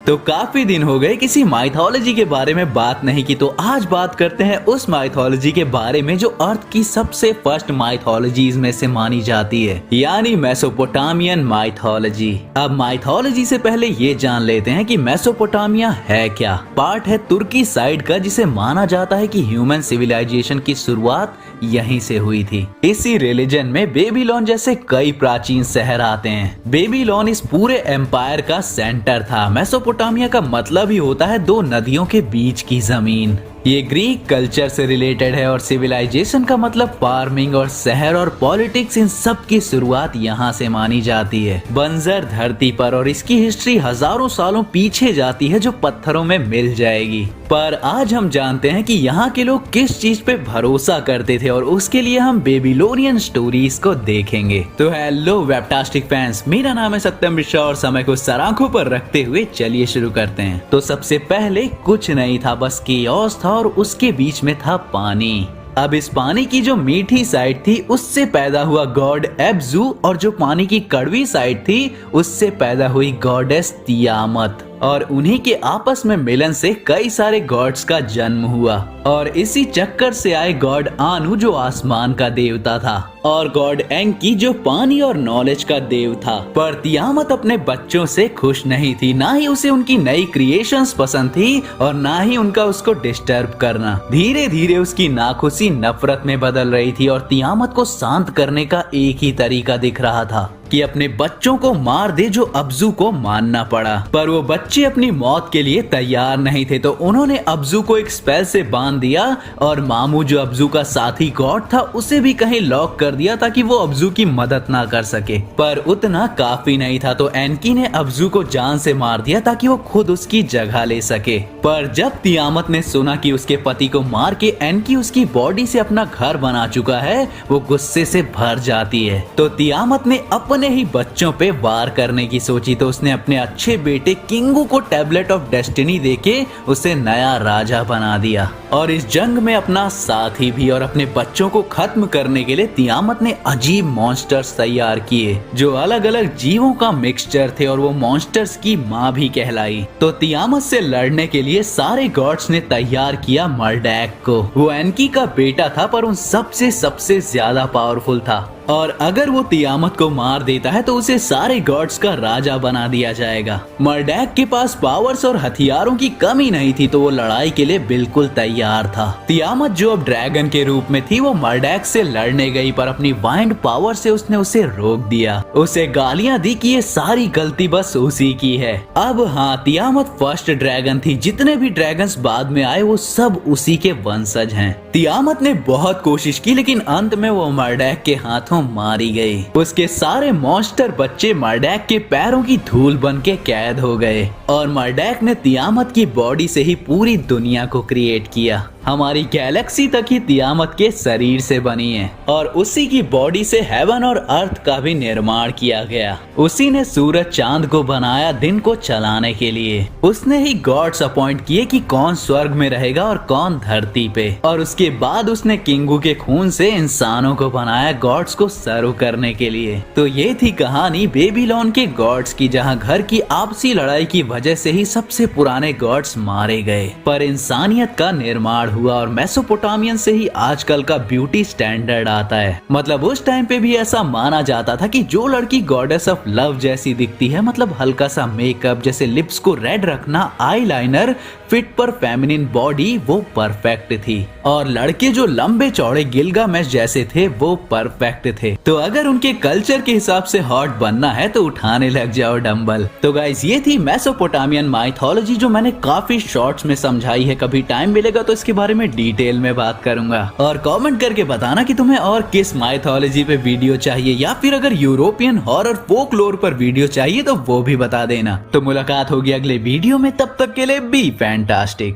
तो काफी दिन हो गए किसी माइथोलॉजी के बारे में बात नहीं की, तो आज बात करते हैं उस माइथोलॉजी के बारे में जो अर्थ की सबसे फर्स्ट माइथोलॉजीज में से मानी जाती है, यानी मेसोपोटामियन माइथोलॉजी। अब माइथोलॉजी से पहले ये जान लेते हैं कि मेसोपोटामिया है क्या। पार्ट है तुर्की साइड का, जिसे माना जाता है कि ह्यूमन सिविलाइजेशन की शुरुआत यहीं से हुई थी। इसी रिलीजन में बेबीलोन जैसे कई प्राचीन शहर आते हैं। बेबीलोन इस पूरे एम्पायर का सेंटर था। मेसोपोटामिया का मतलब ही होता है दो नदियों के बीच की जमीन। ये ग्रीक कल्चर से रिलेटेड है और सिविलाइजेशन का मतलब फार्मिंग और शहर और पॉलिटिक्स, इन सब की शुरुआत यहाँ से मानी जाती है, बंजर धरती पर। और इसकी हिस्ट्री हजारों सालों पीछे जाती है जो पत्थरों में मिल जाएगी। पर आज हम जानते हैं कि यहाँ के लोग किस चीज पे भरोसा करते थे और उसके लिए हम बेबीलोनियन स्टोरीज को देखेंगे। तो हेलो वेबटास्टिक फैंस, मेरा नाम है सत्यम मिश्रा और समय को सराखों पर रखते हुए चलिए शुरू करते हैं। तो सबसे पहले कुछ नहीं था, बस केओस था और उसके बीच में था पानी। अब इस पानी की जो मीठी साइड थी उससे पैदा हुआ गॉड एब्जू, और जो पानी की कड़वी साइड थी उससे पैदा हुई गॉडेस तियामत। और उन्हीं के आपस में मिलन से कई सारे गॉड्स का जन्म हुआ और इसी चक्कर से आए गॉड आनु जो आसमान का देवता था, और गॉड एंकी जो पानी और नॉलेज का देव था। पर तियामत अपने बच्चों से खुश नहीं थी, ना ही उसे उनकी नई क्रिएशंस पसंद थी और ना ही उनका उसको डिस्टर्ब करना। धीरे धीरे उसकी नाखुशी नफरत में बदल रही थी और तियामत को शांत करने का एक ही तरीका दिख रहा था कि अपने बच्चों को मार दे, जो अब्जू को मानना पड़ा। पर वो बच्चे अपनी मौत के लिए तैयार नहीं थे, तो उन्होंने अब्जू को एक स्पेल से बांध दिया और मामू जो अब्जू का साथी गॉड था उसे भी कहीं लॉक कर दिया ताकि वो अब्जू की मदद ना कर सके। पर उतना काफी नहीं था, तो एनकी ने अब्जू को जान से मार दिया ताकि वो खुद उसकी जगह ले सके। पर जब तियामत ने सुना कि उसके पति को मार के एनकी उसकी बॉडी से अपना घर बना चुका है, वो गुस्से से भर जाती है। तो तियामत ने अपने ही बच्चों पे वार करने की सोची, तो उसने अपने अच्छे बेटे किंगू को टैबलेट ऑफ डेस्टिनी देके उसे नया राजा बना दिया। और इस जंग में अपना साथी भी और अपने बच्चों को खत्म करने के लिए तियामत ने अजीब मॉन्स्टर्स तैयार किए जो अलग अलग जीवों का मिक्सचर थे, और वो मॉन्स्टर्स की माँ भी कहलाई। तो तियामत से लड़ने के लिए सारे गॉड्स ने तैयार किया मर्डैक को। वो एनकी का बेटा था पर उन सबसे ज्यादा पावरफुल था, और अगर वो तियामत को मार देता है तो उसे सारे गॉड्स का राजा बना दिया जाएगा। मर्डैक के पास पावर्स और हथियारों की कमी नहीं थी, तो वो लड़ाई के लिए बिल्कुल तैयार था। तियामत जो अब ड्रैगन के रूप में थी, वो मर्डैक से लड़ने गई, पर अपनी वाइंड पावर से उसने उसे रोक दिया। उसे गालियां दी कि ये सारी गलती बस उसी की है। अब हाँ, तियामत फर्स्ट ड्रैगन थी, जितने भी ड्रैगन्स बाद में आए वो सब उसी के वंशज हैं। तियामत ने बहुत कोशिश की, लेकिन अंत में वो मर्डैक के हाथों मारी गई। उसके सारे मॉन्स्टर बच्चे मर्डैक के पैरों की धूल बन के कैद हो गए, और मर्डैक ने तियामत की बॉडी से ही पूरी दुनिया को क्रिएट किया। हमारी गैलेक्सी तक ही तियामत के शरीर से बनी है, और उसी की बॉडी से हेवन और अर्थ का भी निर्माण किया गया। उसी ने सूरज चांद को बनाया दिन को चलाने के लिए। उसने ही गॉड्स अपॉइंट किए कि कौन स्वर्ग में रहेगा और कौन धरती पे, और उसके बाद उसने किंगू के खून से इंसानों को बनाया गॉड्स को सर्व करने के लिए। तो ये थी कहानी बेबीलोन के गॉड्स की, जहाँ घर की आपसी लड़ाई की वजह से ही सबसे पुराने गॉड्स मारे गए, पर इंसानियत का निर्माण हुआ। और मेसोपोटामियन से ही आजकल का ब्यूटी स्टैंडर्ड आता है। मतलब उस टाइम पे भी ऐसा माना जाता था कि जो लड़की गॉडेस ऑफ लव जैसी दिखती है, मतलब हल्का सा मेकअप, जैसे लिप्स को रेड रखना, आईलाइनर, फिट पर फेमिनिन बॉडी, वो परफेक्ट थी। और लड़के जो लंबे चौड़े गिलगामेश जैसे थे वो परफेक्ट थे। तो अगर उनके कल्चर के हिसाब से हॉट बनना है तो उठाने लग जाओ डंबल। तो गाइस, ये थी मेसोपोटामियन माइथोलॉजी जो मैंने काफी शॉर्ट्स में समझाई है। कभी टाइम मिलेगा तो इसके बारे में डिटेल में बात करूंगा। और कमेंट करके बताना कि तुम्हें और किस माइथोलॉजी पे वीडियो चाहिए, या फिर अगर यूरोपियन हॉरर फोकलोर पर वीडियो चाहिए तो वो भी बता देना। तो मुलाकात होगी अगले वीडियो में, तब तक के लिए बी फैंटास्टिक।